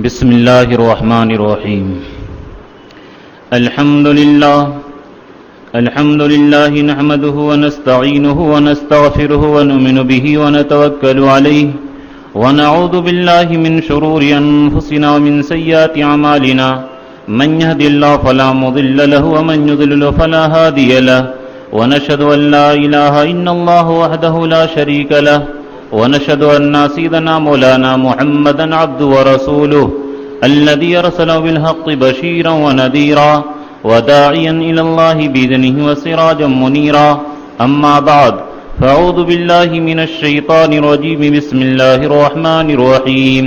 بسم اللہ الرحمن الرحیم الحمد للہ نحمده ونستعینه ونستغفره ونؤمن به ونتوکل علیہ ونعوذ باللہ من شرور انفسنا ومن سیئات اعمالنا من يهد الله فلا مضل له ومن يضلل فلا هادي له ونشهد ان لا اله الا الله وحده لا شريك له ونشهد أن سيدنا مولانا محمدا عبده ورسوله الذي أرسله بالحق بشيرا ونذيرا وداعيا إلى الله بإذنه وسراجا منيرا أما بعد فأعوذ بالله من الشيطان الرجيم بسم الله الرحمن الرحيم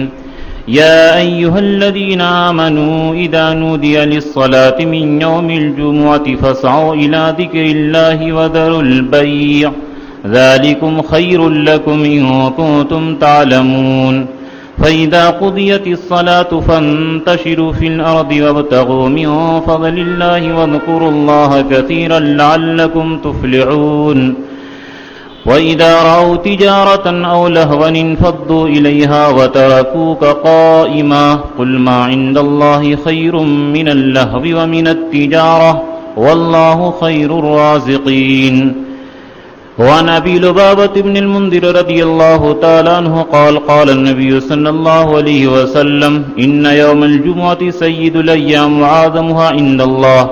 يا أيها الذين آمنوا إذا نودي للصلاة من يوم الجمعة فاسعوا إلى ذكر الله وذروا البيع ذلكم خير لكم إن كنتم تعلمون فإذا قضيت الصلاة فانتشروا في الأرض وابتغوا من فضل الله واذكروا الله كثيرا لعلكم تفلحون وإذا رأوا تجارة أو لهوا انفضوا إليها وتركوك قائما قل ما عند الله خير من اللهو ومن التجارة والله خير الرازقين وعن أبي لبابة بن المنذر رضي الله تعالى عنه قال قال النبي صلى الله عليه وسلم إن يوم الجمعة سيد الأيام وعظمها عند الله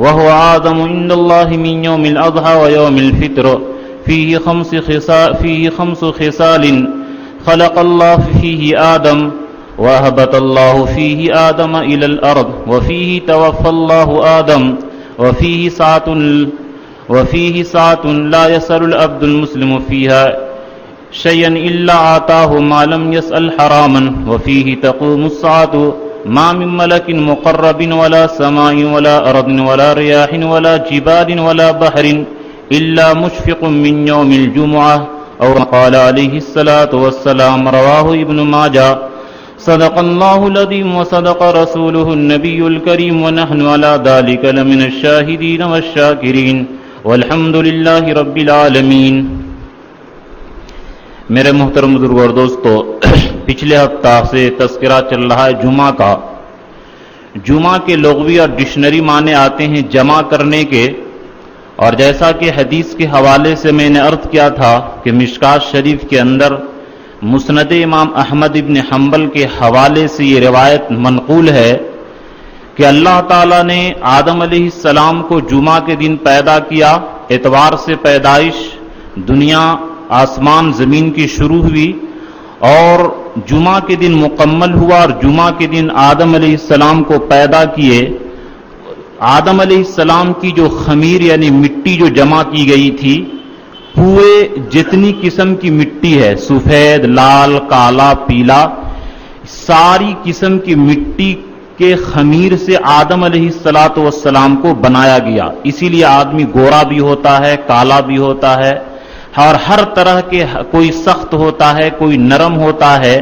وهو أعظم عند الله من يوم الأضحى ويوم الفطر فيه خمس خصال خلق الله فيه آدم وأهبط الله فيه آدم إلى الأرض وفيه توفى الله آدم وفيه ساعة لا يسأل العبد المسلم فيها شيئا إلا آتاه ما لم يسأل حراما وفيه تقوم الساعة ما من ملك مقرب ولا سماء ولا أرض ولا رياح ولا جبال ولا بحر إلا مشفق من يوم الجمعة أو قال عليه الصلاة والسلام رواه ابن ماجه صدق الله العظيم وصدق رسوله النبي الكريم ونحن على ذلك لمن الشاهدين والشاكرين والحمد للہ رب العالمین۔ میرے محترم بزرگ اور دوستو، پچھلے ہفتہ سے تذکرہ چل رہا ہے جمعہ کا۔ جمعہ کے لغوی اور ڈکشنری معنی آتے ہیں جمع کرنے کے، اور جیسا کہ حدیث کے حوالے سے میں نے عرض کیا تھا کہ مشکات شریف کے اندر مسند امام احمد ابن حنبل کے حوالے سے یہ روایت منقول ہے کہ اللہ تعالیٰ نے آدم علیہ السلام کو جمعہ کے دن پیدا کیا، اتوار سے پیدائش دنیا آسمان زمین کی شروع ہوئی اور جمعہ کے دن مکمل ہوا، اور جمعہ کے دن آدم علیہ السلام کو پیدا کیے۔ آدم علیہ السلام کی جو خمیر یعنی مٹی جو جمع کی گئی تھی، پورے جتنی قسم کی مٹی ہے، سفید، لال، کالا، پیلا، ساری قسم کی مٹی کے خمیر سے آدم علیہ السلام کو بنایا گیا۔ اسی لیے آدمی گورا بھی ہوتا ہے، کالا بھی ہوتا ہے، اور ہر طرح کے کوئی سخت ہوتا ہے، کوئی نرم ہوتا ہے۔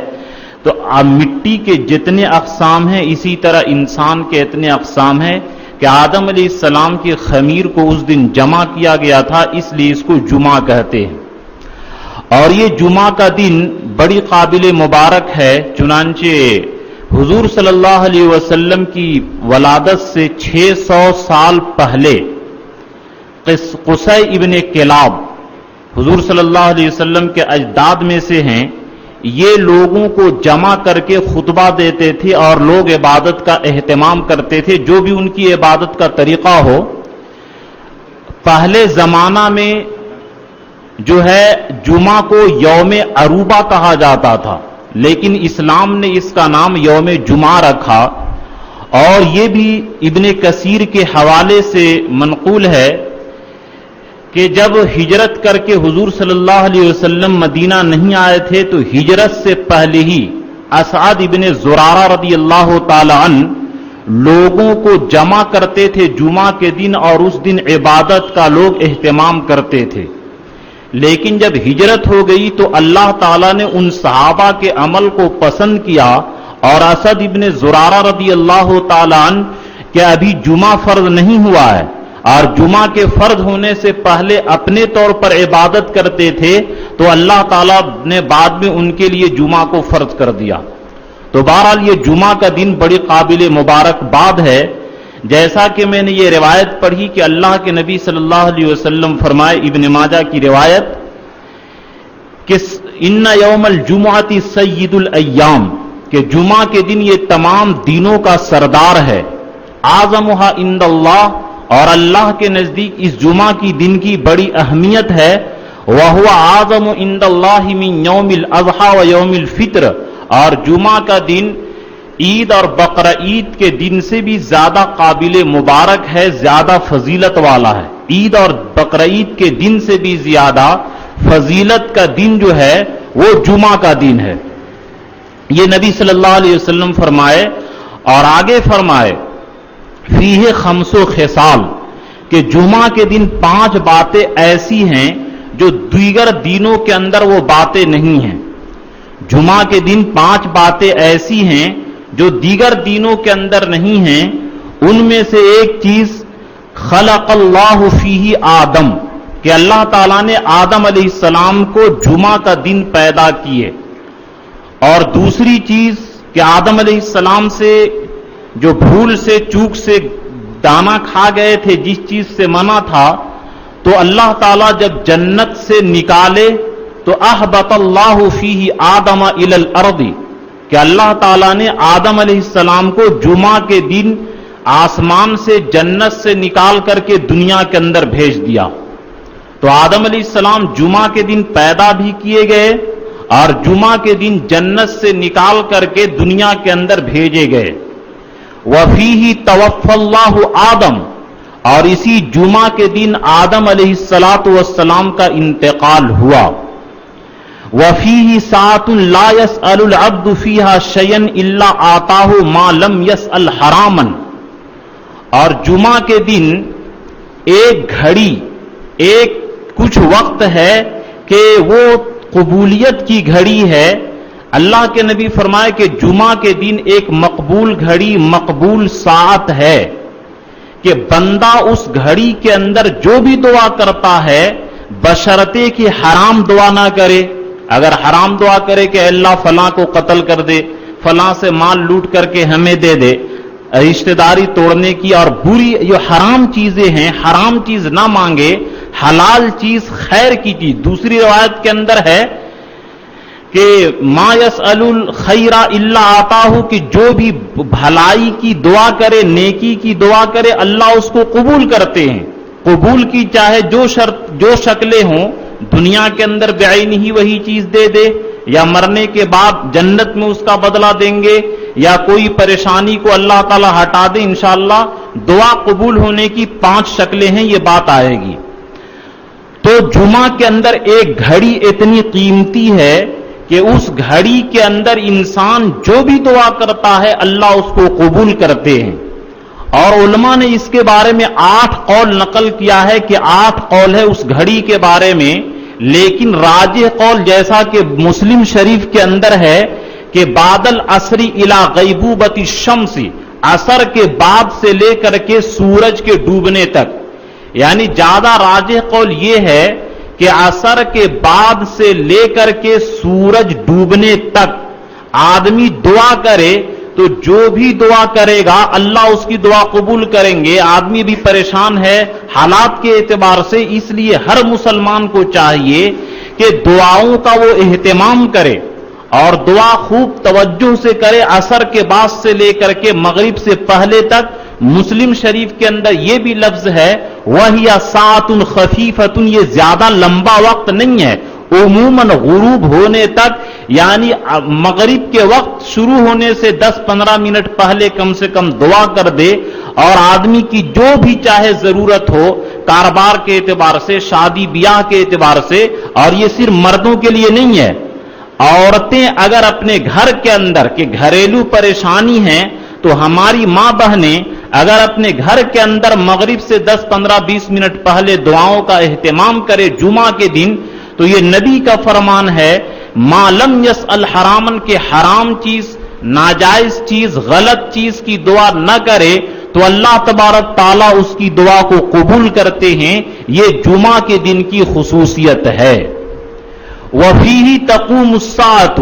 تو مٹی کے جتنے اقسام ہیں اسی طرح انسان کے اتنے اقسام ہیں کہ آدم علیہ السلام کی خمیر کو اس دن جمع کیا گیا تھا، اس لیے اس کو جمعہ کہتے ہیں۔ اور یہ جمعہ کا دن بڑی قابل مبارک ہے، چنانچہ حضور صلی اللہ علیہ وسلم کی ولادت سے 600 سال پہلے قصی ابن کلاب حضور صلی اللہ علیہ وسلم کے اجداد میں سے ہیں، یہ لوگوں کو جمع کر کے خطبہ دیتے تھے اور لوگ عبادت کا اہتمام کرتے تھے، جو بھی ان کی عبادت کا طریقہ ہو۔ پہلے زمانہ میں جو ہے جمعہ کو یوم عروبہ کہا جاتا تھا، لیکن اسلام نے اس کا نام یوم جمعہ رکھا۔ اور یہ بھی ابن کثیر کے حوالے سے منقول ہے کہ جب ہجرت کر کے حضور صلی اللہ علیہ وسلم مدینہ نہیں آئے تھے تو ہجرت سے پہلے ہی اسعد ابن زرارہ رضی اللہ تعالی عنہ لوگوں کو جمع کرتے تھے جمعہ کے دن، اور اس دن عبادت کا لوگ اہتمام کرتے تھے۔ لیکن جب ہجرت ہو گئی تو اللہ تعالیٰ نے ان صحابہ کے عمل کو پسند کیا، اور اسد ابن زرارہ رضی اللہ تعالیٰ عنہ کہ ابھی جمعہ فرض نہیں ہوا ہے، اور جمعہ کے فرض ہونے سے پہلے اپنے طور پر عبادت کرتے تھے، تو اللہ تعالیٰ نے بعد میں ان کے لیے جمعہ کو فرض کر دیا۔ تو بہرحال یہ جمعہ کا دن بڑی قابل مبارکباد ہے. جیسا کہ میں نے یہ روایت پڑھی کہ اللہ کے نبی صلی اللہ علیہ وسلم فرمائے، ابن ماجہ کی روایت، کہ ان یوم الجمعۃ سید الایام، کہ جمعہ کے دن یہ تمام دنوں کا سردار ہے. اعظمھا عند اللہ، اور اللہ کے نزدیک اس جمعہ کی دن کی بڑی اہمیت ہے. وہو اعظم عند اللہ من یوم الاضحیٰ و یوم الفطر، اور جمعہ کا دن عید اور بقرہ عید کے دن سے بھی زیادہ قابل مبارک ہے، زیادہ فضیلت والا ہے. عید اور بقرہ عید کے دن سے بھی زیادہ فضیلت کا دن جو ہے وہ جمعہ کا دن ہے. یہ نبی صلی اللہ علیہ وسلم فرمائے. اور آگے فرمائے فیہ خمس خصال، کہ جمعہ کے دن 5 باتیں ایسی ہیں جو دیگر دنوں کے اندر وہ باتیں نہیں ہیں. جمعہ کے دن 5 باتیں ایسی ہیں جو دیگر دنوں کے اندر نہیں ہیں. ان میں سے ایک چیز خلق اللہ فیہ آدم، کہ اللہ تعالیٰ نے آدم علیہ السلام کو جمعہ کا دن پیدا کیے. اور دوسری چیز کہ آدم علیہ السلام سے جو بھول سے چوک سے دانا کھا گئے تھے، جس چیز سے منع تھا، تو اللہ تعالیٰ جب جنت سے نکالے تو احبط اللہ فیہ آدم الی الارض، کہ اللہ تعالیٰ نے آدم علیہ السلام کو جمعہ کے دن آسمان سے جنت سے نکال کر کے دنیا کے اندر بھیج دیا. تو آدم علیہ السلام جمعہ کے دن پیدا بھی کیے گئے اور جمعہ کے دن جنت سے نکال کر کے دنیا کے اندر بھیجے گئے. وفیہ توفی اللہ آدم، اور اسی جمعہ کے دن آدم علیہ السلام کا انتقال ہوا. وفیہ ساعۃ لا یسأل العبد فیہا شیئا الا آتاہ ما لم یسأل حراما، اور جمعہ کے دن ایک گھڑی، ایک کچھ وقت ہے کہ وہ قبولیت کی گھڑی ہے. اللہ کے نبی فرمائے کہ جمعہ کے دن ایک مقبول گھڑی، مقبول ساعت ہے، کہ بندہ اس گھڑی کے اندر جو بھی دعا کرتا ہے بشرطے کہ حرام دعا نہ کرے. اگر حرام دعا کرے کہ اللہ فلاں کو قتل کر دے، فلاں سے مال لوٹ کر کے ہمیں دے دے، رشتہ داری توڑنے کی اور بری جو حرام چیزیں ہیں، حرام چیز نہ مانگے، حلال چیز، خیر کی چیز. دوسری روایت کے اندر ہے کہ ما یسأل الخیر الا آتاہ، کہ جو بھی بھلائی کی دعا کرے، نیکی کی دعا کرے، اللہ اس کو قبول کرتے ہیں. قبول کی چاہے جو شکلیں ہوں، دنیا کے اندر بعین ہی وہی چیز دے دے، یا مرنے کے بعد جنت میں اس کا بدلہ دیں گے، یا کوئی پریشانی کو اللہ تعالی ہٹا دے. انشاءاللہ دعا قبول ہونے کی 5 شکلیں ہیں، یہ بات آئے گی. تو جمعہ کے اندر ایک گھڑی اتنی قیمتی ہے کہ اس گھڑی کے اندر انسان جو بھی دعا کرتا ہے اللہ اس کو قبول کرتے ہیں. اور علماء نے اس کے بارے میں 8 قول نقل کیا ہے کہ 8 قول ہے اس گھڑی کے بارے میں، لیکن راجح قول جیسا کہ مسلم شریف کے اندر ہے کہ بعد العصر الی غیبوبۃ الشمس، عصر کے بعد سے لے کر کے سورج کے ڈوبنے تک. یعنی زیادہ راجح قول یہ ہے کہ عصر کے بعد سے لے کر کے سورج ڈوبنے تک آدمی دعا کرے تو جو بھی دعا کرے گا اللہ اس کی دعا قبول کریں گے. آدمی بھی پریشان ہے حالات کے اعتبار سے، اس لیے ہر مسلمان کو چاہیے کہ دعاؤں کا وہ اہتمام کرے اور دعا خوب توجہ سے کرے. عصر کے بعد سے لے کر کے مغرب سے پہلے تک مسلم شریف کے اندر یہ بھی لفظ ہے وَهِيَ سَاعَةٌ خَفِيفَةٌ، یہ زیادہ لمبا وقت نہیں ہے. عموماً غروب ہونے تک، یعنی مغرب کے وقت شروع ہونے سے 10-15 منٹ پہلے کم سے کم دعا کر دے، اور آدمی کی جو بھی چاہے ضرورت ہو، کاروبار کے اعتبار سے، شادی بیاہ کے اعتبار سے. اور یہ صرف مردوں کے لیے نہیں ہے، عورتیں اگر اپنے گھر کے اندر کہ گھریلو پریشانی ہیں تو ہماری ماں بہنیں اگر اپنے گھر کے اندر مغرب سے 10-15-20 منٹ پہلے دعاؤں کا اہتمام کرے جمعہ کے دن، تو یہ نبی کا فرمان ہے ما لم یسأل حراما، کہ حرام چیز، ناجائز چیز، غلط چیز کی دعا نہ کرے تو اللہ تبارک تعالیٰ اس کی دعا کو قبول کرتے ہیں. یہ جمعہ کے دن کی خصوصیت ہے. وفیہ تقوم الساعۃ،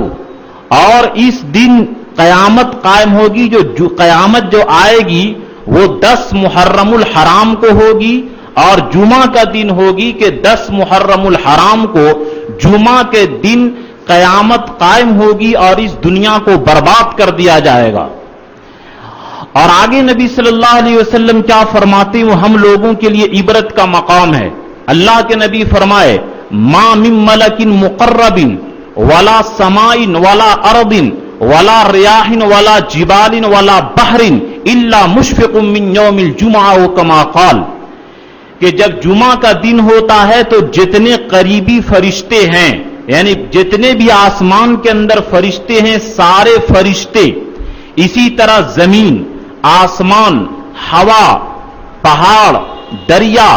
اور اس دن قیامت قائم ہوگی، جو قیامت جو آئے گی وہ 10 محرم الحرام کو ہوگی، اور جمعہ کا دن ہوگی کہ 10 محرم الحرام کو جمعہ کے دن قیامت قائم ہوگی اور اس دنیا کو برباد کر دیا جائے گا۔ اور آگے نبی صلی اللہ علیہ وسلم کیا فرماتے ہیں، وہ ہم لوگوں کے لیے عبرت کا مقام ہے۔ اللہ کے نبی فرمائے ما من ملک مقرب ولا سماء ولا ارض ولا ریاح ولا جبال ولا بحر الا مشفق من یوم الجمعہ کما قال، کہ جب جمعہ کا دن ہوتا ہے تو جتنے قریبی فرشتے ہیں، یعنی جتنے بھی آسمان کے اندر فرشتے ہیں، سارے فرشتے، اسی طرح زمین، آسمان، ہوا، پہاڑ، دریا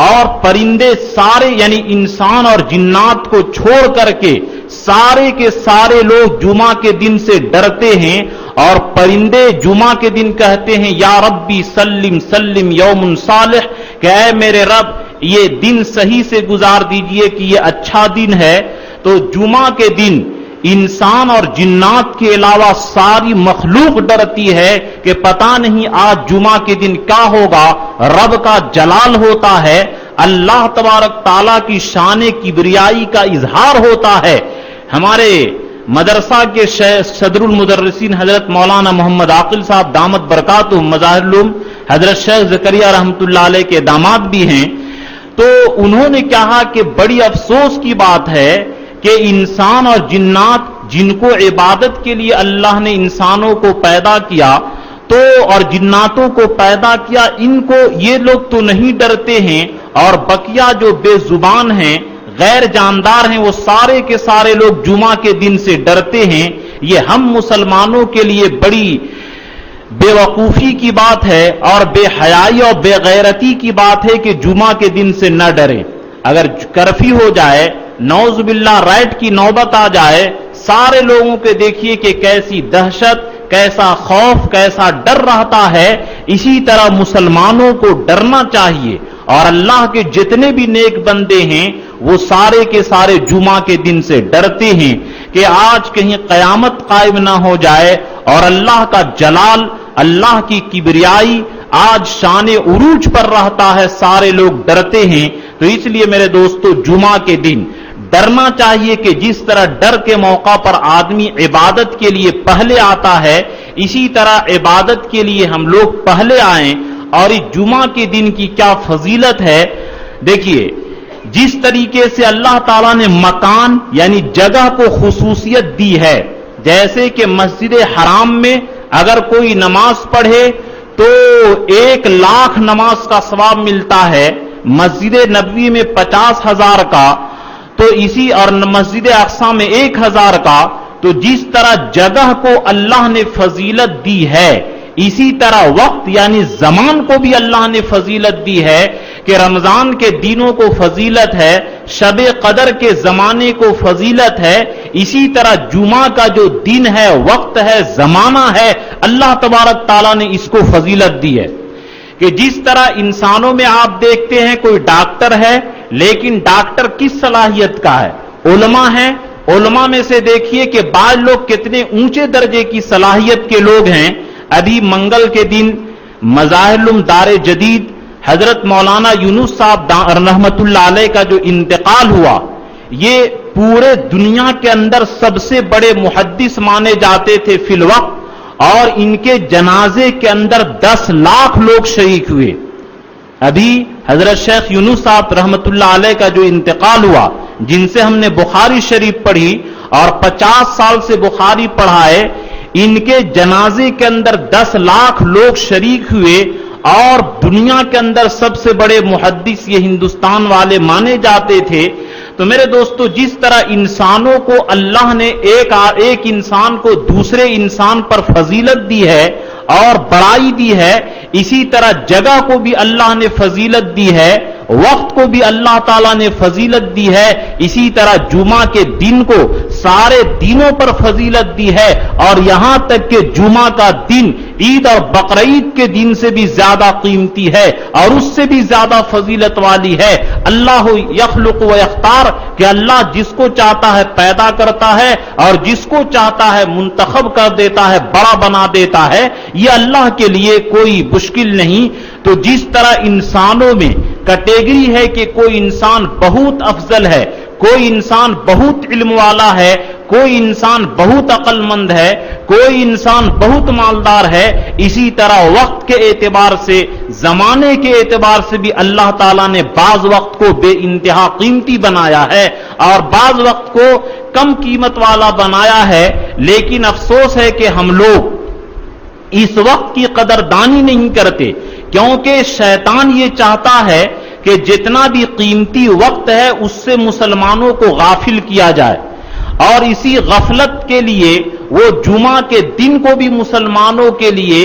اور پرندے سارے، یعنی انسان اور جنات کو چھوڑ کر کے سارے کے سارے لوگ جمعہ کے دن سے ڈرتے ہیں، اور پرندے جمعہ کے دن کہتے ہیں یا ربی سلم سلم یوم صالح، کہ اے میرے رب یہ دن صحیح سے گزار دیجئے کہ یہ اچھا دن ہے۔ تو جمعہ کے دن انسان اور جنات کے علاوہ ساری مخلوق ڈرتی ہے کہ پتہ نہیں آج جمعہ کے دن کیا ہوگا۔ رب کا جلال ہوتا ہے، اللہ تبارک تعالیٰ کی شان کبریائی کا اظہار ہوتا ہے۔ ہمارے مدرسہ کے صدر المدرسین حضرت مولانا محمد عاقل صاحب دامت برکاتہم مظاہر العلوم، حضرت شیخ زکریا رحمۃ اللہ علیہ کے داماد بھی ہیں، تو انہوں نے کہا کہ بڑی افسوس کی بات ہے کہ انسان اور جنات جن کو عبادت کے لیے اللہ نے انسانوں کو پیدا کیا تو اور جناتوں کو پیدا کیا، ان کو یہ لوگ تو نہیں ڈرتے ہیں، اور بقیہ جو بے زبان ہیں، غیر جاندار ہیں، وہ سارے کے سارے لوگ جمعہ کے دن سے ڈرتے ہیں۔ یہ ہم مسلمانوں کے لیے بڑی بے وقوفی کی بات ہے اور بے حیائی اور بے غیرتی کی بات ہے کہ جمعہ کے دن سے نہ ڈریں۔ اگر کرفیو ہو جائے، نعوذ باللہ رائٹ کی نوبت آ جائے، سارے لوگوں کے دیکھیے کہ کیسی دہشت، کیسا خوف، کیسا ڈر رہتا ہے۔ اسی طرح مسلمانوں کو ڈرنا چاہیے، اور اللہ کے جتنے بھی نیک بندے ہیں وہ سارے کے سارے جمعہ کے دن سے ڈرتے ہیں کہ آج کہیں قیامت قائم نہ ہو جائے، اور اللہ کا جلال، اللہ کی کبریائی آج شان عروج پر رہتا ہے، سارے لوگ ڈرتے ہیں۔ تو اس لیے میرے دوستو جمعہ کے دن ڈرنا چاہیے کہ جس طرح ڈر کے موقع پر آدمی عبادت کے لیے پہلے آتا ہے، اسی طرح عبادت کے لیے ہم لوگ پہلے آئیں۔ اور اس جمعہ کے دن کی کیا فضیلت ہے، دیکھیے جس طریقے سے اللہ تعالیٰ نے مکان یعنی جگہ کو خصوصیت دی ہے، جیسے کہ مسجد حرام میں اگر کوئی نماز پڑھے تو 1,00,000 نماز کا ثواب ملتا ہے، مسجد نبوی میں 50,000 کا، تو اسی اور مسجد اقصی میں 1,000 کا۔ تو جس طرح جگہ کو اللہ نے فضیلت دی ہے، اسی طرح وقت یعنی زمان کو بھی اللہ نے فضیلت دی ہے کہ رمضان کے دنوں کو فضیلت ہے، شب قدر کے زمانے کو فضیلت ہے، اسی طرح جمعہ کا جو دن ہے، وقت ہے، زمانہ ہے، اللہ تبارک تعالیٰ نے اس کو فضیلت دی ہے۔ کہ جس طرح انسانوں میں آپ دیکھتے ہیں کوئی ڈاکٹر ہے، لیکن ڈاکٹر کس صلاحیت کا ہے؟ علماء ہیں، علماء میں سے دیکھیے کہ بعض لوگ کتنے اونچے درجے کی صلاحیت کے لوگ ہیں۔ ابھی منگل کے دن مظاہر العلوم دار جدید حضرت مولانا یونس صاحب رحمت اللہ علیہ کا جو انتقال ہوا، یہ پورے دنیا کے اندر سب سے بڑے محدث مانے جاتے تھے فی الوقت، اور ان کے جنازے کے اندر 10,00,000 لوگ شریک ہوئے۔ ابھی حضرت شیخ یونس صاحب رحمت اللہ علیہ کا جو انتقال ہوا، جن سے ہم نے بخاری شریف پڑھی اور 50 سال سے بخاری پڑھائے، ان کے جنازے کے اندر 10,00,000 لوگ شریک ہوئے، اور دنیا کے اندر سب سے بڑے محدث یہ ہندوستان والے مانے جاتے تھے۔ تو میرے دوستو جس طرح انسانوں کو اللہ نے ایک انسان کو دوسرے انسان پر فضیلت دی ہے اور بڑائی دی ہے، اسی طرح جگہ کو بھی اللہ نے فضیلت دی ہے، وقت کو بھی اللہ تعالیٰ نے فضیلت دی ہے، اسی طرح جمعہ کے دن کو سارے دنوں پر فضیلت دی ہے، اور یہاں تک کہ جمعہ کا دن عید اور بقرعید کے دن سے بھی زیادہ قیمتی ہے اور اس سے بھی زیادہ فضیلت والی ہے۔ اللہ یخلق و یختار، کہ اللہ جس کو چاہتا ہے پیدا کرتا ہے اور جس کو چاہتا ہے منتخب کر دیتا ہے، بڑا بنا دیتا ہے، یہ اللہ کے لیے کوئی مشکل نہیں۔ تو جس طرح انسانوں میں کیٹیگری ہے کہ کوئی انسان بہت افضل ہے، کوئی انسان بہت علم والا ہے، کوئی انسان بہت عقل مند ہے، کوئی انسان بہت مالدار ہے، اسی طرح وقت کے اعتبار سے، زمانے کے اعتبار سے بھی اللہ تعالیٰ نے بعض وقت کو بے انتہا قیمتی بنایا ہے اور بعض وقت کو کم قیمت والا بنایا ہے۔ لیکن افسوس ہے کہ ہم لوگ اس وقت کی قدردانی نہیں کرتے، کیونکہ شیطان یہ چاہتا ہے کہ جتنا بھی قیمتی وقت ہے اس سے مسلمانوں کو غافل کیا جائے، اور اسی غفلت کے لیے وہ جمعہ کے دن کو بھی مسلمانوں کے لیے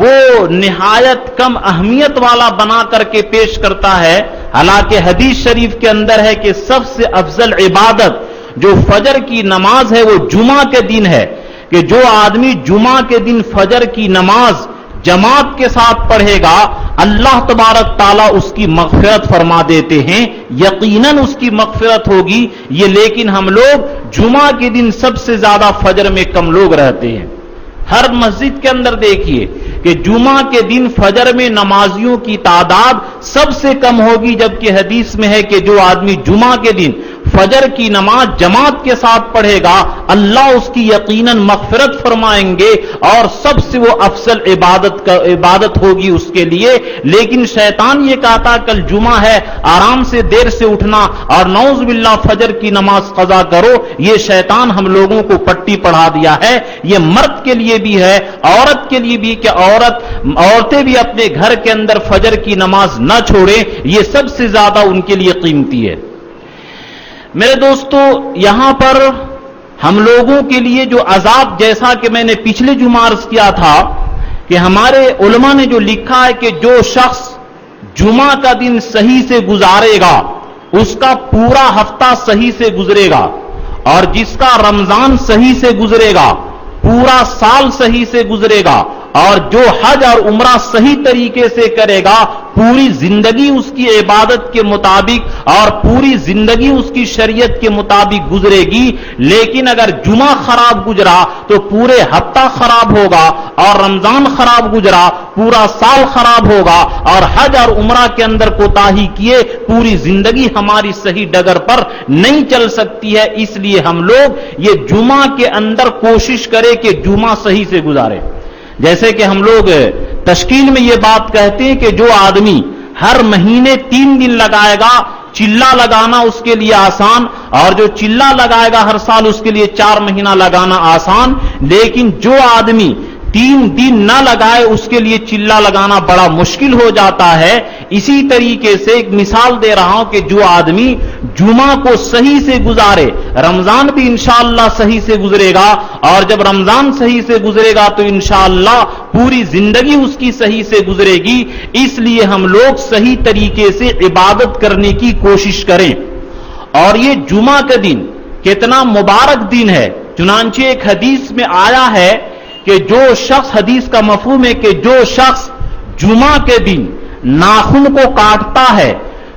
وہ نہایت کم اہمیت والا بنا کر کے پیش کرتا ہے۔ حالانکہ حدیث شریف کے اندر ہے کہ سب سے افضل عبادت جو فجر کی نماز ہے وہ جمعہ کے دن ہے، کہ جو آدمی جمعہ کے دن فجر کی نماز جماعت کے ساتھ پڑھے گا، اللہ تبارک تعالیٰ اس کی مغفرت فرما دیتے ہیں، یقیناً اس کی مغفرت ہوگی یہ۔ لیکن ہم لوگ جمعہ کے دن سب سے زیادہ فجر میں کم لوگ رہتے ہیں۔ ہر مسجد کے اندر دیکھیے کہ جمعہ کے دن فجر میں نمازیوں کی تعداد سب سے کم ہوگی، جبکہ حدیث میں ہے کہ جو آدمی جمعہ کے دن فجر کی نماز جماعت کے ساتھ پڑھے گا اللہ اس کی یقیناً مغفرت فرمائیں گے، اور سب سے وہ افضل عبادت ہوگی اس کے لیے۔ لیکن شیطان یہ کہتا کل جمعہ ہے، آرام سے دیر سے اٹھنا اور نعوذ باللہ فجر کی نماز قضا کرو، یہ شیطان ہم لوگوں کو پٹی پڑھا دیا ہے۔ یہ مرد کے لیے بھی ہے، عورت کے لیے بھی، کہ عورتیں بھی اپنے گھر کے اندر فجر کی نماز نہ چھوڑیں، یہ سب سے زیادہ ان کے لیے قیمتی ہے۔ میرے دوستو، یہاں پر ہم لوگوں کے لیے جو عذاب، جیسا کہ میں نے پچھلے جمعہ عرض کیا تھا کہ ہمارے علماء نے جو لکھا ہے کہ جو شخص جمعہ کا دن صحیح سے گزارے گا اس کا پورا ہفتہ صحیح سے گزرے گا، اور جس کا رمضان صحیح سے گزرے گا پورا سال صحیح سے گزرے گا، اور جو حج اور عمرہ صحیح طریقے سے کرے گا پوری زندگی اس کی عبادت کے مطابق اور پوری زندگی اس کی شریعت کے مطابق گزرے گی۔ لیکن اگر جمعہ خراب گزرا تو پورے ہفتہ خراب ہوگا، اور رمضان خراب گزرا پورا سال خراب ہوگا، اور حج اور عمرہ کے اندر کوتاہی کیے پوری زندگی ہماری صحیح ڈگر پر نہیں چل سکتی ہے۔ اس لیے ہم لوگ یہ جمعہ کے اندر کوشش کریں کہ جمعہ صحیح سے گزارے۔ جیسے کہ ہم لوگ تشکیل میں یہ بات کہتے ہیں کہ جو آدمی ہر مہینے 3 دن لگائے گا چلہ لگانا اس کے لیے آسان، اور جو چلہ لگائے گا ہر سال اس کے لیے 4 مہینہ لگانا آسان، لیکن جو آدمی 3 دن نہ لگائے اس کے لیے چلہ لگانا بڑا مشکل ہو جاتا ہے۔ اسی طریقے سے ایک مثال دے رہا ہوں کہ جو آدمی جمعہ کو صحیح سے گزارے رمضان بھی انشاءاللہ صحیح سے گزرے گا، اور جب رمضان صحیح سے گزرے گا تو انشاءاللہ پوری زندگی اس کی صحیح سے گزرے گی۔ اس لیے ہم لوگ صحیح طریقے سے عبادت کرنے کی کوشش کریں۔ اور یہ جمعہ کا دن کتنا مبارک دن ہے، چنانچہ ایک حدیث میں آیا ہے کہ جو شخص، حدیث کا مفہوم ہے کہ جو شخص جمعہ کے دن ناخن کو کاٹتا ہے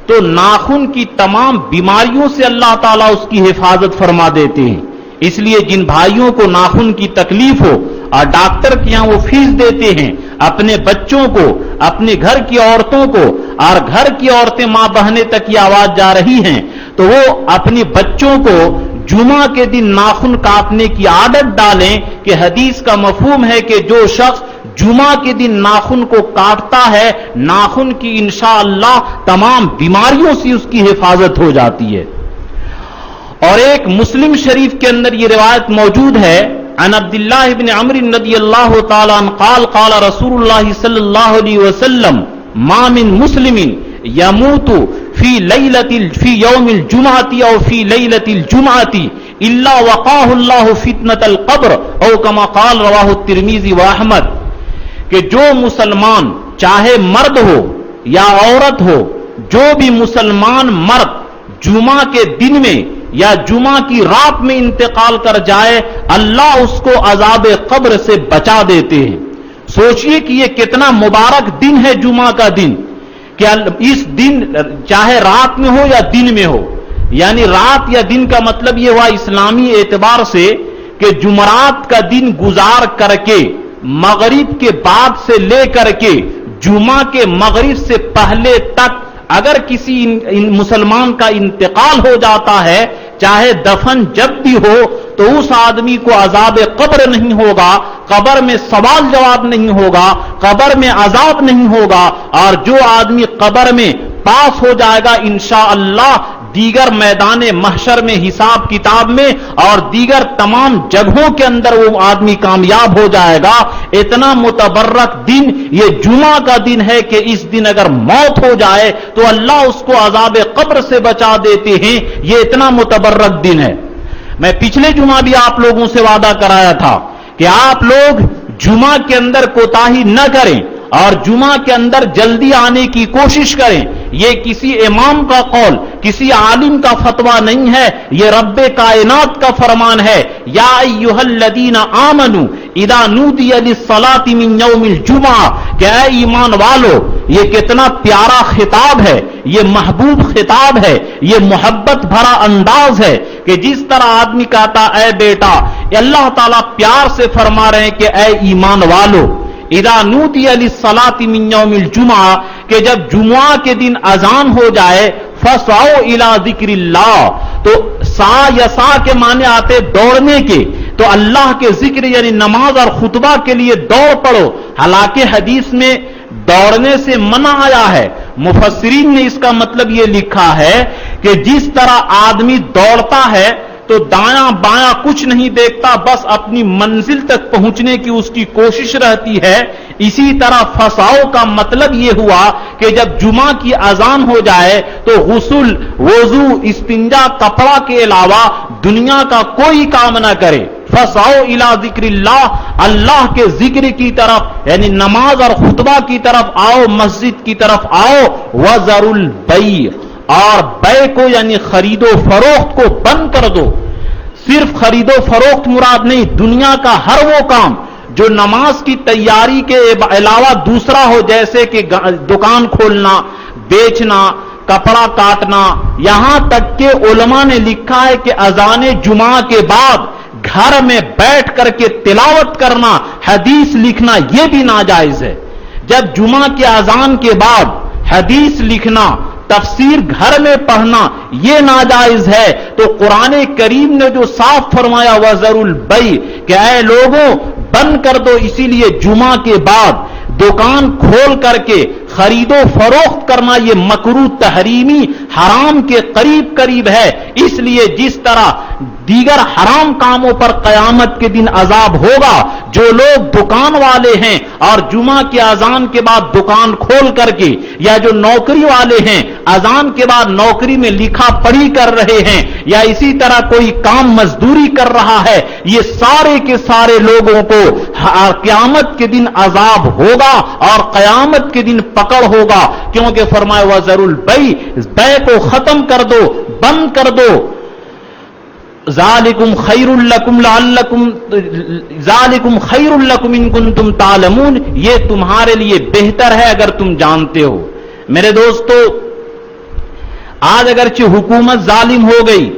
تو ناخن کی تمام بیماریوں سے اللہ تعالیٰ اس کی حفاظت فرما دیتے ہیں۔ اس لیے جن بھائیوں کو ناخن کی تکلیف ہو اور ڈاکٹر کے یہاں وہ فیس دیتے ہیں، اپنے بچوں کو، اپنے گھر کی عورتوں کو، اور گھر کی عورتیں ماں بہنیں تک یہ آواز جا رہی ہیں تو وہ اپنے بچوں کو جمعہ کے دن ناخن کاٹنے کی عادت ڈالیں، کہ حدیث کا مفہوم ہے کہ جو شخص جمعہ کے دن ناخن کو کاٹتا ہے ناخن کی انشاءاللہ تمام بیماریوں سے اس کی حفاظت ہو جاتی ہے۔ اور ایک مسلم شریف کے اندر یہ روایت موجود ہے، عن عبداللہ بن عمرو رضی اللہ تعالی عنہ قال قال رسول اللہ صلی اللہ علیہ وسلم ما من مسلم يموت في يوم الجمعة او في ليلة الجمعة الا وقاه الله فتنة القبر او كما قال رواه الترمذی واحمد، کہ جو مسلمان چاہے مرد ہو یا عورت ہو جو بھی مسلمان مرد جمعہ کے دن میں یا جمعہ کی رات میں انتقال کر جائے اللہ اس کو عذاب قبر سے بچا دیتے ہیں۔ سوچئے کہ یہ کتنا مبارک دن ہے جمعہ کا دن، کہ اس دن چاہے رات میں ہو یا دن میں ہو، یعنی رات یا دن کا مطلب یہ ہوا اسلامی اعتبار سے کہ جمعرات کا دن گزار کر کے مغرب کے بعد سے لے کر کے جمعہ کے مغرب سے پہلے تک اگر کسی مسلمان کا انتقال ہو جاتا ہے، چاہے دفن جب بھی ہو، تو اس آدمی کو عذاب قبر نہیں ہوگا، قبر میں سوال جواب نہیں ہوگا، قبر میں عذاب نہیں ہوگا، اور جو آدمی قبر میں پاس ہو جائے گا انشاءاللہ دیگر میدان محشر میں حساب کتاب میں اور دیگر تمام جگہوں کے اندر وہ آدمی کامیاب ہو جائے گا۔ اتنا متبرک دن یہ جمعہ کا دن ہے کہ اس دن اگر موت ہو جائے تو اللہ اس کو عذاب قبر سے بچا دیتے ہیں، یہ اتنا متبرک دن ہے۔ میں پچھلے جمعہ بھی آپ لوگوں سے وعدہ کرایا تھا کہ آپ لوگ جمعہ کے اندر کوتاہی نہ کریں اور جمعہ کے اندر جلدی آنے کی کوشش کریں۔ یہ کسی امام کا قول، کسی عالم کا فتویٰ نہیں ہے، یہ رب کائنات کا فرمان ہے۔ یا ایھا الذین آمنوا اذا نودی للصلاۃ من یوم الجمعہ، کہ اے ایمان والو، یہ کتنا پیارا خطاب ہے، یہ محبوب خطاب ہے، یہ محبت بھرا انداز ہے کہ جس طرح آدمی کہتا اے بیٹا، اللہ تعالیٰ پیار سے فرما رہے ہیں کہ اے ایمان والو، اذا نودی للصلاۃ من یوم الجمعہ، کہ جب جمعہ کے دن اذان ہو جائے فسعوا الی ذکر اللہ، تو سا یا سا کے معنی آتے دوڑنے کے، تو اللہ کے ذکر یعنی نماز اور خطبہ کے لیے دوڑ پڑو۔ حالانکہ حدیث میں دوڑنے سے منع آیا ہے، مفسرین نے اس کا مطلب یہ لکھا ہے کہ جس طرح آدمی دوڑتا ہے تو دایاں بایاں کچھ نہیں دیکھتا، بس اپنی منزل تک پہنچنے کی اس کی کوشش رہتی ہے، اسی طرح فساؤ کا مطلب یہ ہوا کہ جب جمعہ کی اذان ہو جائے تو غسل، وضو، استنجا، کپڑا کے علاوہ دنیا کا کوئی کام نہ کرے۔ فسعوا الی ذکر اللہ، اللہ کے ذکر کی طرف یعنی نماز اور خطبہ کی طرف آؤ، مسجد کی طرف آؤ۔ وذروا البیع، اور بے کو یعنی خرید و فروخت کو بند کر دو۔ صرف خرید و فروخت مراد نہیں، دنیا کا ہر وہ کام جو نماز کی تیاری کے علاوہ دوسرا ہو، جیسے کہ دکان کھولنا، بیچنا، کپڑا کاٹنا، یہاں تک کہ علماء نے لکھا ہے کہ اذان جمعہ کے بعد گھر میں بیٹھ کر کے تلاوت کرنا، حدیث لکھنا، یہ بھی ناجائز ہے۔ جب جمعہ کے اذان کے بعد حدیث لکھنا، تفسیر گھر میں پڑھنا یہ ناجائز ہے، تو قرآن کریم نے جو صاف فرمایا وَذَرُوا الْبَيْعَ، کہ اے لوگوں بند کر دو، اسی لیے جمعہ کے بعد دکان کھول کر کے خرید و فروخت کرنا یہ مکروہ تحریمی حرام کے قریب قریب ہے۔ اس لیے جس طرح دیگر حرام کاموں پر قیامت کے دن عذاب ہوگا، جو لوگ دکان والے ہیں اور جمعہ کے اذان کے بعد دکان کھول کر کے، یا جو نوکری والے ہیں اذان کے بعد نوکری میں لکھا پڑھی کر رہے ہیں، یا اسی طرح کوئی کام مزدوری کر رہا ہے، یہ سارے کے سارے لوگوں کو قیامت کے دن عذاب ہوگا اور قیامت کے دن پکڑ ہوگا، کیونکہ فرمایا وَذَرُوا الْبَيْعَ، بے کو ختم کر دو، بند کر دو۔ ذالکم خیر لکم لعلکم ذالکم خیر لکم ان کنتم تعلمون، یہ تمہارے لیے بہتر ہے اگر تم جانتے ہو۔ میرے دوستو، آج اگرچہ حکومت ظالم ہو گئی،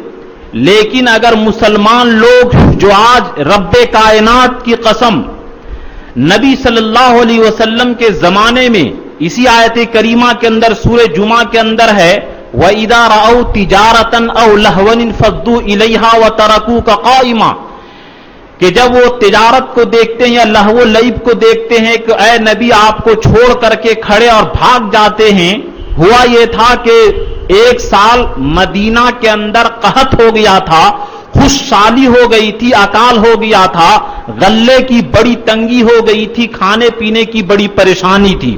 لیکن اگر مسلمان لوگ جو آج رب کائنات کی قسم نبی صلی اللہ علیہ وسلم کے زمانے میں اسی آیت کریمہ کے اندر سورہ جمعہ کے اندر ہے وَإِذَا رَأَوْا تِجَارَةً أَوْ لَهْوًا انفَضُّوا إِلَيْهَا وَتَرَكُوكَ قَائِمًا، کہ جب وہ تجارت کو دیکھتے ہیں یا لہو و لعب کو دیکھتے ہیں کہ اے نبی آپ کو چھوڑ کر کے کھڑے اور بھاگ جاتے ہیں۔ ہوا یہ تھا کہ ایک سال مدینہ کے اندر قحط ہو گیا تھا، خوش سالی ہو گئی تھی، اکال ہو گیا تھا، غلے کی بڑی تنگی ہو گئی تھی، کھانے پینے کی بڑی پریشانی تھی۔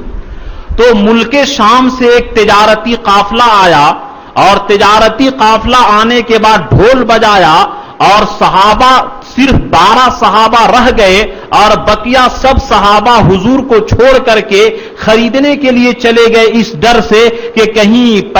تو ملک شام سے ایک تجارتی قافلہ آیا، اور تجارتی قافلہ آنے کے بعد ڈھول بجایا اور صحابہ صرف 12 صحابہ رہ گئے اور بقیہ سب صحابہ حضور کو چھوڑ کر کے خریدنے کے لیے چلے گئے اس ڈر سے کہ کہیں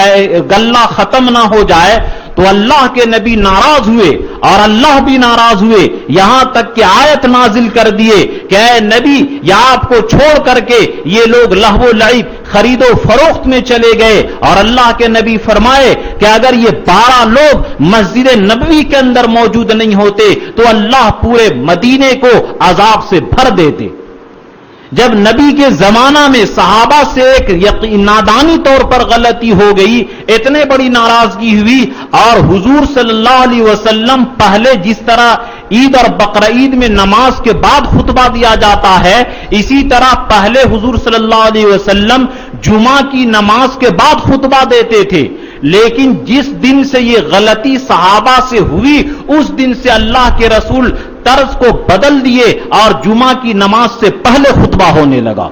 غلہ ختم نہ ہو جائے، تو اللہ کے نبی ناراض ہوئے اور اللہ بھی ناراض ہوئے، یہاں تک کہ آیت نازل کر دیے کہ اے نبی، یا آپ کو چھوڑ کر کے یہ لوگ لہو و لعب خرید و فروخت میں چلے گئے، اور اللہ کے نبی فرمائے کہ اگر یہ 12 لوگ مسجد نبوی کے اندر موجود نہیں ہوتے تو اللہ پورے مدینے کو عذاب سے بھر دیتے۔ جب نبی کے زمانہ میں صحابہ سے ایک نادانی طور پر غلطی ہو گئی، اتنے بڑی ناراضگی ہوئی، اور حضور صلی اللہ علیہ وسلم پہلے جس طرح عید اور بقرعید میں نماز کے بعد خطبہ دیا جاتا ہے، اسی طرح پہلے حضور صلی اللہ علیہ وسلم جمعہ کی نماز کے بعد خطبہ دیتے تھے، لیکن جس دن سے یہ غلطی صحابہ سے ہوئی اس دن سے اللہ کے رسول طرز کو بدل دیے اور جمعہ کی نماز سے پہلے خطبہ ہونے لگا۔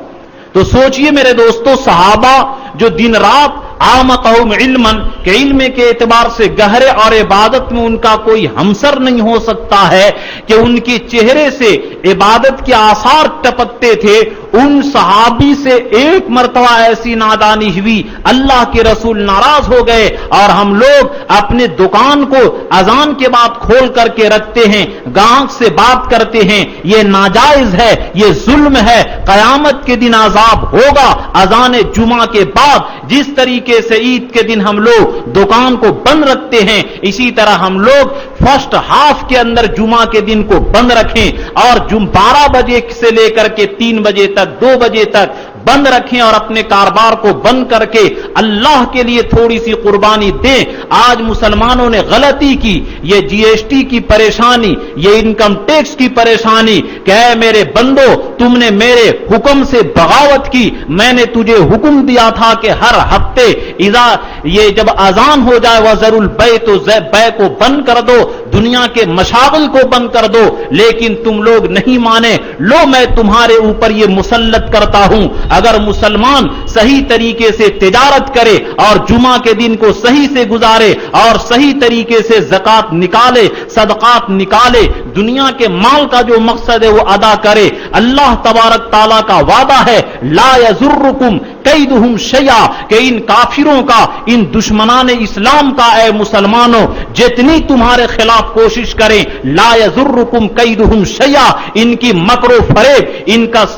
تو سوچئے میرے دوستو، صحابہ جو دن رات اعمقہم علما کہ علم کے اعتبار سے گہرے اور عبادت میں ان کا کوئی ہمسر نہیں ہو سکتا ہے کہ ان کے چہرے سے عبادت کے آثار ٹپکتے تھے، ان صحابی سے ایک مرتبہ ایسی نادانی ہوئی، اللہ کے رسول ناراض ہو گئے، اور ہم لوگ اپنے دکان کو اذان کے بعد کھول کر کے رکھتے ہیں، گاہک سے بات کرتے ہیں، یہ ناجائز ہے، یہ ظلم ہے، قیامت کے دن عذاب ہوگا اذان جمعہ کے بعد۔ جس طریقے سے عید کے دن ہم لوگ دکان کو بند رکھتے ہیں، اسی طرح ہم لوگ فرسٹ ہاف کے اندر جمعہ کے دن کو بند رکھیں، اور 12 بجے سے لے کر کے 3 بجے تک 2 بجے تک بند رکھیں، اور اپنے کاروبار کو بند کر کے اللہ کے لیے تھوڑی سی قربانی دیں۔ آج مسلمانوں نے غلطی کی، یہ جی ایس ٹی کی پریشانی، یہ انکم ٹیکس کی پریشانی کہ اے میرے بندو، تم نے میرے حکم سے بغاوت کی، میں نے تجھے حکم دیا تھا کہ ہر ہفتے یہ جب اذان ہو جائے وَذَرُوا الْبَيْعَ تو بے کو بند کر دو، دنیا کے مشاغل کو بند کر دو، لیکن تم لوگ نہیں مانے، لو میں تمہارے اوپر یہ مسلط کرتا ہوں۔ اگر مسلمان صحیح طریقے سے تجارت کرے اور جمعہ کے دن کو صحیح سے گزارے اور صحیح طریقے سے زکات نکالے، صدقات نکالے، دنیا کے مال کا جو مقصد ہے وہ ادا کرے، اللہ تبارک تعالیٰ کا وعدہ ہے لا یضرکم کیدہم شیئا، کہ ان کافروں کا، ان دشمنان اسلام کا اے مسلمانوں جتنی تمہارے خلاف کوشش کریں، لا یضرکم کیدہم شیئا، ان کی مکر و فریب،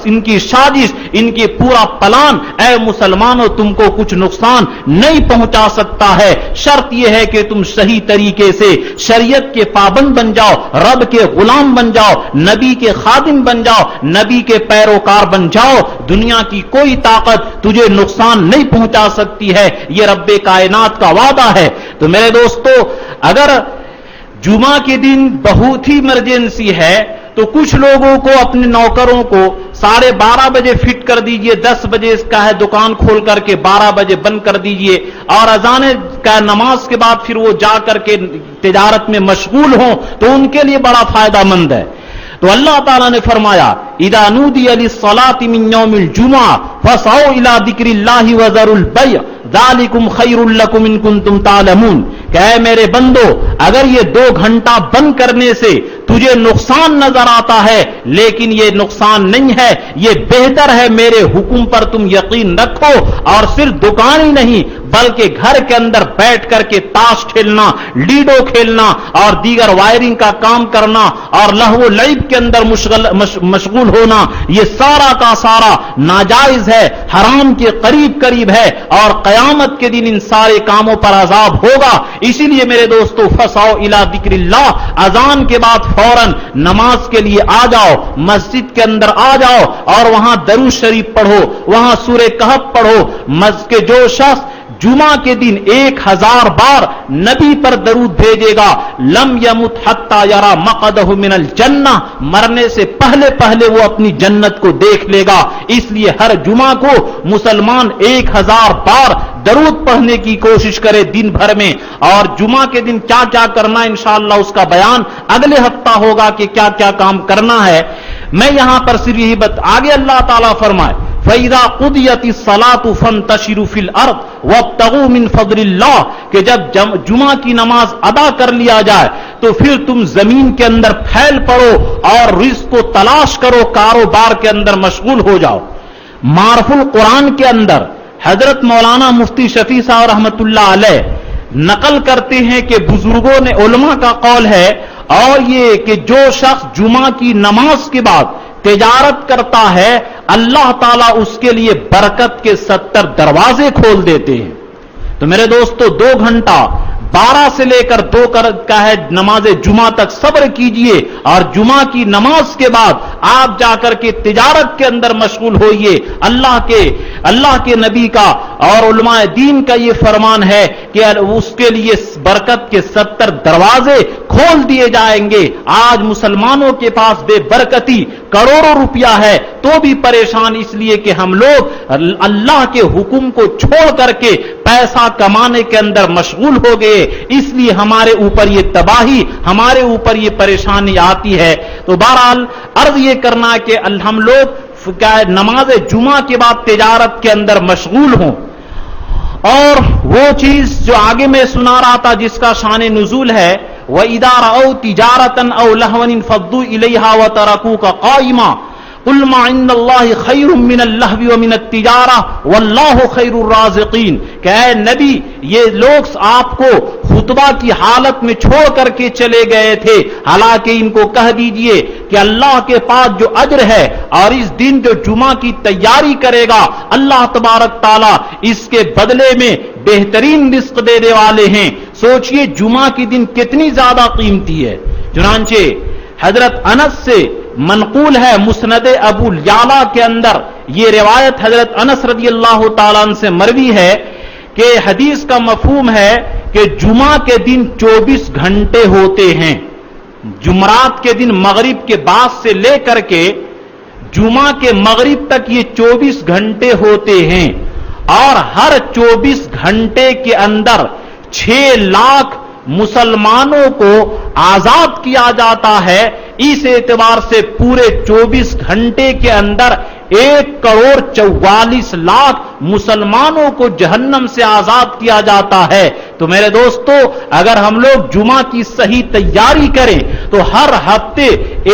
ان کی سازش، ان کی پورا پلان اے مسلمانوں تم کو کچھ نقصان نہیں پہنچا سکتا ہے، شرط یہ ہے کہ تم صحیح طریقے سے شریعت کے پابند بن جاؤ، رب کے غلام بن جاؤ، نبی کے خادم بن جاؤ، نبی کے پیروکار بن جاؤ، دنیا کی کوئی طاقت تجھے نقصان نہیں پہنچا سکتی ہے، یہ رب کائنات کا وعدہ ہے۔ تو میرے دوستو، اگر جمعہ کے دن بہت ہی ایمرجنسی ہے تو کچھ لوگوں کو، اپنے نوکروں کو 12:30 بجے فٹ کر دیجئے، 10 بجے اس کا ہے دکان کھول کر کے 12 بجے بند کر دیجئے، اور اذان کا نماز کے بعد پھر وہ جا کر کے تجارت میں مشغول ہوں، تو ان کے لیے بڑا فائدہ مند ہے۔ تو اللہ تعالیٰ نے فرمایا اذا نودی للصلاۃ من یوم الجمعہ فاسعوا الی ذکر اللہ وذروا البیع ذالکم خیر لکم ان کنتم تعلمون، کہ اے میرے بندو، اگر یہ 2 گھنٹہ بند کرنے سے تجھے نقصان نظر آتا ہے لیکن یہ نقصان نہیں ہے، یہ بہتر ہے، میرے حکم پر تم یقین رکھو، اور صرف دکان ہی نہیں بلکہ گھر کے اندر بیٹھ کر کے تاش کھیلنا، لیڈو کھیلنا اور دیگر وائرنگ کا کام کرنا اور لہو و لعب کے اندر مشغول ہونا، یہ سارا کا سارا ناجائز ہے، حرام کے قریب قریب ہے، اور قیامت کے دن ان سارے کاموں پر عذاب ہوگا۔ اسی لیے میرے دوستو، فسعوا الی ذکر اللہ، اذان کے بعد فوراً نماز کے لیے آ جاؤ، مسجد کے اندر آ جاؤ اور وہاں درود شریف پڑھو، وہاں سورہ کہف پڑھو۔ کے جو شخص جمعہ کے دن 1000 بار نبی پر درود بھیجے گا، لم یمت حتی یرا مقعدہ من الجنہ، مرنے سے پہلے پہلے وہ اپنی جنت کو دیکھ لے گا۔ اس لیے ہر جمعہ کو مسلمان 1000 بار درود پڑھنے کی کوشش کرے دن بھر میں، اور جمعہ کے دن کیا کیا کرنا ہے انشاءاللہ اس کا بیان اگلے ہفتہ ہوگا کہ کیا کیا کام کرنا ہے۔ میں یہاں پر صرف یہی آگے اللہ تعالیٰ فرمائے فَإِذَا قُضِيَتِ الصَّلَاةُ فَانتَشِرُوا فِي الْأَرْضِ وَابْتَغُوا مِنْ فَضْلِ اللَّهِ، کہ جب جمعہ کی نماز ادا کر لیا جائے تو پھر تم زمین کے اندر پھیل پڑو اور رزق کو تلاش کرو، کاروبار کے اندر مشغول ہو جاؤ۔ معرف القرآن کے اندر حضرت مولانا مفتی شفیع صاحب رحمت اللہ علیہ نقل کرتے ہیں کہ بزرگوں نے، علماء کا قول ہے، اور یہ کہ جو شخص جمعہ کی نماز کے بعد تجارت کرتا ہے اللہ تعالیٰ اس کے لیے برکت کے 70 دروازے کھول دیتے ہیں۔ تو میرے دوستو 2 گھنٹہ 12 سے لے کر 2 کا ہے نماز جمعہ تک صبر کیجئے، اور جمعہ کی نماز کے بعد آپ جا کر کے تجارت کے اندر مشغول ہوئیے۔ اللہ کے نبی کا اور علماء دین کا یہ فرمان ہے کہ اس کے لیے برکت کے 70 دروازے کھول دیے جائیں گے۔ آج مسلمانوں کے پاس بے برکتی کروڑوں روپیہ ہے تو بھی پریشان، اس لیے کہ ہم لوگ اللہ کے حکم کو چھوڑ کر کے پیسہ کمانے کے اندر مشغول ہو گئے، اس لیے ہمارے اوپر یہ تباہی، ہمارے اوپر یہ پریشانی آتی ہے۔ تو بہرحال عرض یہ کرنا کہ ہم لوگ نماز جمعہ کے بعد تجارت کے اندر مشغول ہوں، اور وہ چیز جو آگے میں سنا رہا تھا جس کا شان نزول ہے، وَإِذَا رَأَوْا تِجَارَةً أَوْ لَهْوًا انفَضُّوا إِلَيْهَا وَتَرَكُوكَ قَائِمًا قُلْ مَا عِندَ اللَّهِ خَيْرٌ مِّنَ اللَّهْوِ وَمِنَ التِّجَارَةِ وَاللَّهُ خَيْرُ الرَّازِقِينَ کہ اے نبی یہ لوگ آپ کو خطبہ کی حالت میں چھوڑ کر کے چلے گئے تھے، حالانکہ ان کو کہہ دیجئے کہ اللہ کے پاس جو اجر ہے اور اس دن جو جمعہ کی تیاری کرے گا اللہ تبارک تعالیٰ اس کے بدلے میں بہترین رزق دینے والے ہیں۔ سوچئے جمعہ کی دن کتنی زیادہ قیمتی ہے۔ چنانچہ حضرت انس سے منقول ہے مسند ابو یعلا کے اندر یہ روایت حضرت انس رضی اللہ تعالیٰ عنہ سے مروی ہے کہ حدیث کا مفہوم ہے کہ جمعہ کے دن 24 گھنٹے ہوتے ہیں۔ جمعرات کے دن مغرب کے بعد سے لے کر کے جمعہ کے مغرب تک یہ 24 گھنٹے ہوتے ہیں، اور ہر 24 گھنٹے کے اندر 6 لاکھ مسلمانوں کو آزاد کیا جاتا ہے۔ اس اعتبار سے پورے 24 گھنٹے کے اندر 1,44,00,000 مسلمانوں کو جہنم سے آزاد کیا جاتا ہے۔ تو میرے دوستو اگر ہم لوگ جمعہ کی صحیح تیاری کریں تو ہر ہفتے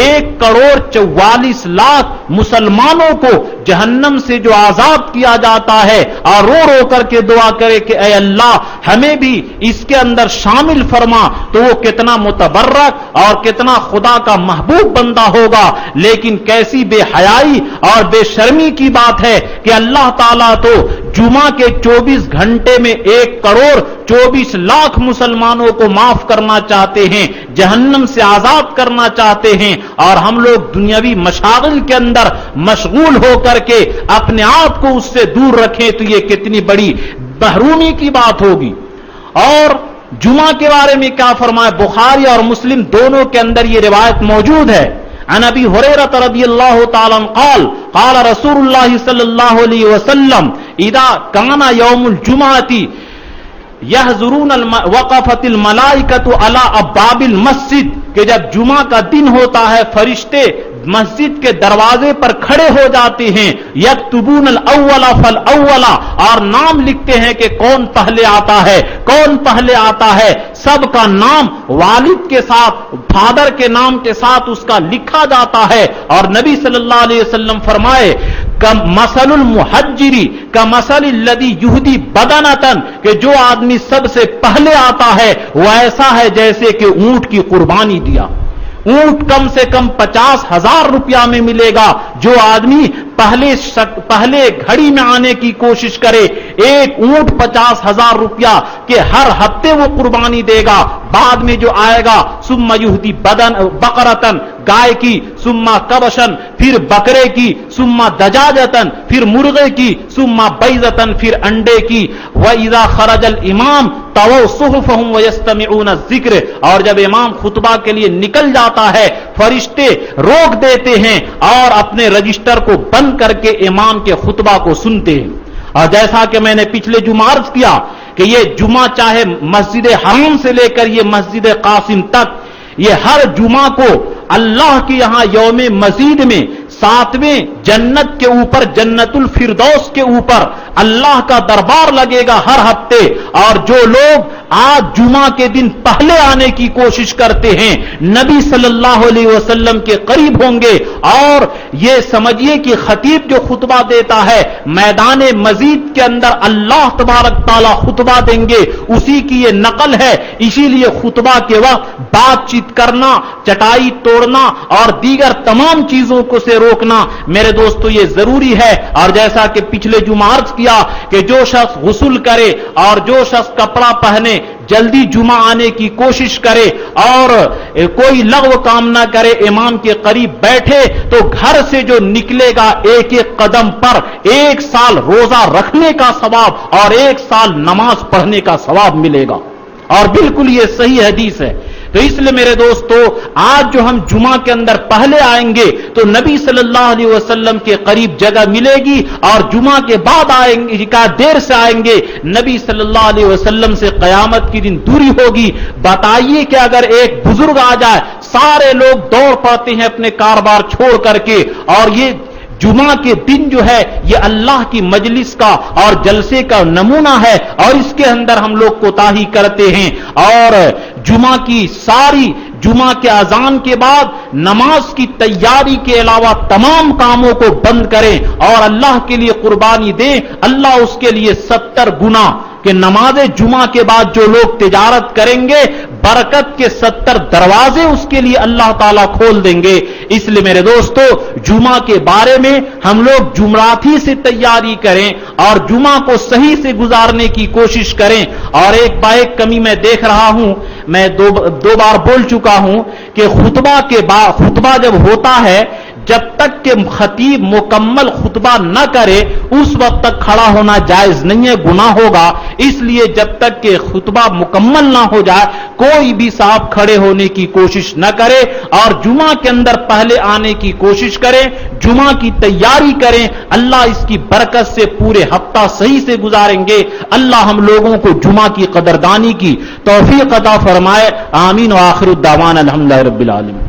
1,44,00,000 مسلمانوں کو جہنم سے جو آزاد کیا جاتا ہے، اور رو رو کر کے دعا کرے کہ اے اللہ ہمیں بھی اس کے اندر شامل فرما، تو وہ کتنا متبرک اور کتنا خدا کا محبوب بندہ ہوگا۔ لیکن کیسی بے حیائی اور بے شرمی کی بات ہے کہ اللہ تعالیٰ تو جمعہ کے 24 گھنٹے میں 1,24,00,000 مسلمانوں کو معاف کرنا چاہتے ہیں، جہنم سے آزاد کرنا چاہتے ہیں، اور ہم لوگ دنیاوی مشاغل کے اندر مشغول ہو کر کے اپنے آپ کو اس سے دور رکھیں تو یہ کتنی بڑی محرومی کی بات ہوگی۔ اور جمعہ کے بارے میں کیا فرمایا، بخاری اور مسلم دونوں کے اندر یہ روایت موجود ہے۔ عن ابی ہریرہ رضی اللہ تعالی عنہ قال قال رسول اللہ صلی اللہ علیہ وسلم اذا کان یوم الجمعۃ یحضرون وقفت الملائکۃ علی ابواب المسجد کہ جب جمعہ کا دن ہوتا ہے فرشتے مسجد کے دروازے پر کھڑے ہو جاتے ہیں، یکتبون الاول فالاول اور نام لکھتے ہیں کہ کون پہلے آتا ہے، کون پہلے آتا ہے، سب کا نام والد کے ساتھ، فادر کے نام کے ساتھ اس کا لکھا جاتا ہے۔ اور نبی صلی اللہ علیہ وسلم فرمائے مثل المحجری کمثل الذی یہدی بدنۃ کہ جو آدمی سب سے پہلے آتا ہے وہ ایسا ہے جیسے کہ اونٹ کی قربانی دیا۔ اونٹ کم سے کم 50,000 روپیہ میں ملے گا۔ جو آدمی پہلے گھڑی میں آنے کی کوشش کرے، ایک اونٹ 50,000 روپیہ کے ہر ہفتے وہ قربانی دے گا۔ بعد میں جو آئے گا ثم یہدی بقرۃ گائے کی، ثم کبشن پھر بکرے کی، ثم دجاجۃ پھر مرغے کی، ثم بیضۃ پھر انڈے کی۔ وَإِذَا خَرَجَ الْإِمَامُ طَوَوْا صُحُفَهُمْ وَيَسْتَمِعُونَ الذِّكْرَ اور جب امام خطبہ کے لیے نکل جاتا ہے فرشتے روک دیتے ہیں اور اپنے رجسٹر کو بند کر کے امام کے خطبہ کو سنتے ہیں۔ اور جیسا کہ میں نے پچھلے جمعہ عرض کیا کہ یہ جمعہ چاہے مسجد حرام سے لے کر یہ مسجد قاسم تک، یہ ہر جمعہ کو اللہ کے یہاں یوم مزید میں 7ویں جنت کے اوپر، جنت الفردوس کے اوپر اللہ کا دربار لگے گا ہر ہفتے. اور جو لوگ آج جمعہ کے دن پہلے آنے کی کوشش کرتے ہیں نبی صلی اللہ علیہ وسلم کے قریب ہوں گے. اور یہ سمجھیے کہ خطیب جو خطبہ دیتا ہے میدان مزید کے اندر اللہ تبارک تعالیٰ خطبہ دیں گے، اسی کی یہ نقل ہے. اسی لیے خطبہ کے وقت بات چیت کرنا، چٹائی توڑنا اور دیگر تمام چیزوں کو سے روکنا میرے دوستو یہ ضروری ہے. اور جیسا کہ پچھلے جمعہ عرض کیا کہ جو شخص غسل کرے اور جو شخص کپڑا پہنے جلدی جمعہ آنے کی کوشش کرے اور کوئی لغو کام نہ کرے، امام کے قریب بیٹھے تو گھر سے جو نکلے گا ایک ایک قدم پر 1 سال روزہ رکھنے کا ثواب اور 1 سال نماز پڑھنے کا ثواب ملے گا. اور بالکل یہ صحیح حدیث ہے. تو اس لیے میرے دوستو آج جو ہم جمعہ کے اندر پہلے آئیں گے تو نبی صلی اللہ علیہ وسلم کے قریب جگہ ملے گی، اور جمعہ کے بعد آئیں گے کا دیر سے آئیں گے نبی صلی اللہ علیہ وسلم سے قیامت کی دن دوری ہوگی. بتائیے کہ اگر ایک بزرگ آ جائے، سارے لوگ دوڑ پڑتے ہیں اپنے کاروبار چھوڑ کر کے، اور یہ جمعہ کے دن جو ہے یہ اللہ کی مجلس کا اور جلسے کا نمونہ ہے، اور اس کے اندر ہم لوگ کوتاہی کرتے ہیں. اور جمعہ کی ساری جمعہ کے اذان کے بعد نماز کی تیاری کے علاوہ تمام کاموں کو بند کریں اور اللہ کے لیے قربانی دیں. اللہ اس کے لیے 70 گنا کہ نماز جمعہ کے بعد جو لوگ تجارت کریں گے برکت کے 70 دروازے اس کے لیے اللہ تعالیٰ کھول دیں گے. اس لیے میرے دوستو جمعہ کے بارے میں ہم لوگ جمعراتی سے تیاری کریں اور جمعہ کو صحیح سے گزارنے کی کوشش کریں. اور ایک کمی میں دیکھ رہا ہوں، میں دو بار بول چکا ہوں کہ خطبہ جب ہوتا ہے جب تک کہ خطیب مکمل خطبہ نہ کرے اس وقت تک کھڑا ہونا جائز نہیں ہے، گناہ ہوگا. اس لیے جب تک کہ خطبہ مکمل نہ ہو جائے کوئی بھی صاحب کھڑے ہونے کی کوشش نہ کرے اور جمعہ کے اندر پہلے آنے کی کوشش کریں، جمعہ کی تیاری کریں. اللہ اس کی برکت سے پورے ہفتہ صحیح سے گزاریں گے. اللہ ہم لوگوں کو جمعہ کی قدردانی کی توفیق عطا فرمائے. آمین. وآخر الدعوانا الحمدللہ رب العالمین.